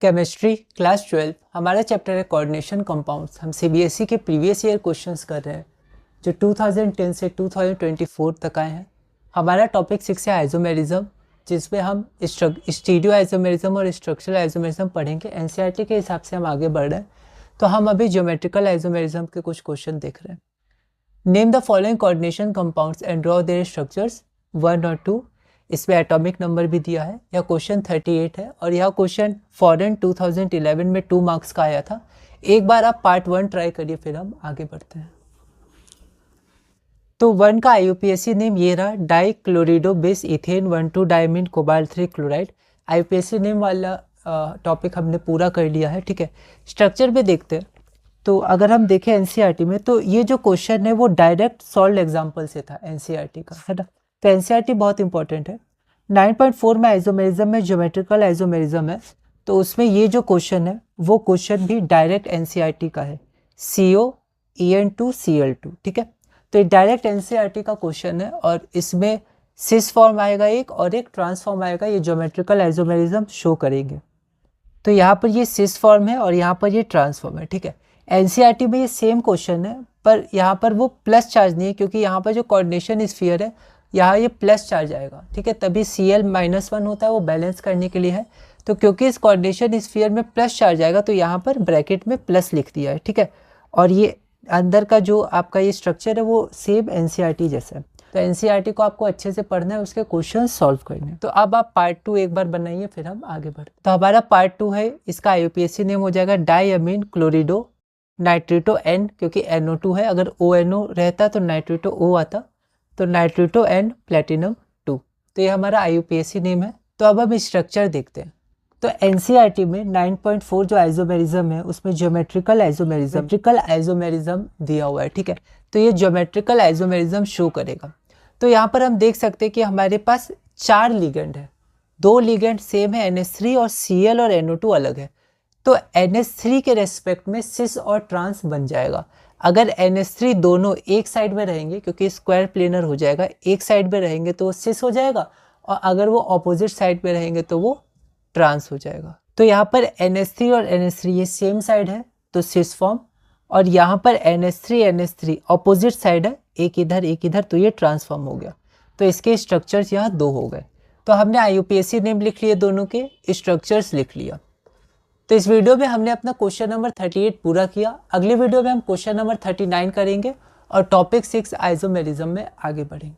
Chemistry class 12 हमारा chapter है coordination compounds. हम सीबीएसई के प्रीवियस ईयर क्वेश्चंस कर रहे हैं जो 2010 से 2024 तक आए हैं। हमारा टॉपिक 6 है आइसोमेरिज्म, जिसमें हम स्टीरियो आइसोमेरिज्म और स्ट्रक्चरल आइसोमेरिज्म पढ़ेंगे। एनसीईआरटी के हिसाब से हम आगे बढ़ रहे हैं, तो हम अभी ज्योमेट्रिकल आइसोमेरिज्म के कुछ क्वेश्चन देख रहे हैं। Name the following coordination compounds and draw their structures 1 और 2। इसमें एटॉमिक नंबर भी दिया है। यह क्वेश्चन 38 है और यह क्वेश्चन फॉरेन 2011 में 2 मार्क्स का आया था। एक बार आप पार्ट 1 ट्राई करिए, फिर हम आगे बढ़ते हैं। तो 1 का आईयूपीएसी नेम ये रहा, di chlorido bis ethane 1,2 diamine cobalt 3 chloride. IUPAC name वाला टॉपिक हमने पूरा कर लिया है, ठीक है। स्ट्रक्चर पे देखते हैं। तो अगर हम देखें एनसीईआरटी में, तो ये जो क्वेश्चन है वो डायरेक्ट सॉल्व एग्जाम्पल से था एनसीईआरटी का, है ना। तो एनसीईआरटी बहुत इंपॉर्टेंट है। 9.4 में आइसोमेरिज्म में ज्योमेट्रिकल आइसोमेरिज्म है, तो उसमें ये जो क्वेश्चन है वो क्वेश्चन भी डायरेक्ट एनसीईआरटी का है, COEN2Cl2, ठीक है। तो ये डायरेक्ट एनसीईआरटी का क्वेश्चन है और इसमें सिस फॉर्म आएगा एक और एक ट्रांसफॉर्म आएगा। ये ज्योमेट्रिकल आइसोमेरिज्म शो करेंगे। तो यहाँ पर ये सिस फॉर्म है और यहाँ पर ये ट्रांसफॉर्म है, ठीक है। एनसीईआरटी में ये सेम क्वेश्चन है, पर यहाँ पर वो प्लस चार्ज नहीं है, क्योंकि यहाँ पर जो कोऑर्डिनेशन स्फीयर है यहाँ ये प्लस चार्ज आएगा, ठीक है। तभी Cl-1 होता है, वो बैलेंस करने के लिए है। तो क्योंकि इस कोऑर्डिनेशन स्फीयर में प्लस चार्ज आएगा, तो यहाँ पर ब्रैकेट में प्लस लिख दिया है, ठीक है। और ये अंदर का जो आपका ये स्ट्रक्चर है वो सेम एनसीईआरटी जैसा है। तो एनसीईआरटी को आपको अच्छे से पढ़ना है, उसके क्वेश्चन सॉल्व करने हैं। तो अब आप पार्ट 2 एक बार बनाइए, फिर हम आगे बढ़ते हैं। तो हमारा पार्ट 2 है, इसका आईयूपीएसी नेम हो जाएगा डाईअमीन क्लोरिडो नाइट्रेटो N, क्योंकि NO2 है। अगर ONO रहता तो नाइट्रेटो O आता, तो नाइट्रेटो N प्लेटिनम 2। तो ये हमारा आईयूपीएसी नेम है। तो अब हम स्ट्रक्चर देखते हैं। तो एनसीईआरटी में 9.4 जो आइसोमेरिज्म है उसमें ज्योमेट्रिकल आइसोमेरिज्म दिया हुआ है, ठीक है। तो ये ज्योमेट्रिकल आइसोमेरिज्म शो करेगा। तो यहाँ पर हम देख सकते हैं कि हमारे पास 4 लिगेंड है, 2 लिगेंड सेम है NH3 और Cl और NO2 अलग है। तो NH3 के रेस्पेक्ट में सिस और ट्रांस बन जाएगा। अगर NH3 दोनों एक साइड में रहेंगे, क्योंकि स्क्वायर प्लेनर हो जाएगा, एक साइड में रहेंगे तो वो सिस हो जाएगा, और अगर वो ऑपोजिट साइड में रहेंगे तो वो ट्रांस हो जाएगा। तो यहाँ पर NH3 और NH3 ये सेम साइड है तो सिस फॉर्म, और यहाँ पर NH3 ऑपोजिट साइड है, एक इधर, तो ये ट्रांसफॉर्म हो गया। तो इसके स्ट्रक्चर्स यहाँ 2 हो गए। तो हमने आईयूपीएसी नेम लिख लिए, दोनों के स्ट्रक्चर्स लिख लिया। तो इस वीडियो में हमने अपना क्वेश्चन नंबर 38 पूरा किया। अगले वीडियो में हम क्वेश्चन नंबर 39 करेंगे और टॉपिक 6 आइसोमेरिज्म में आगे बढ़ेंगे।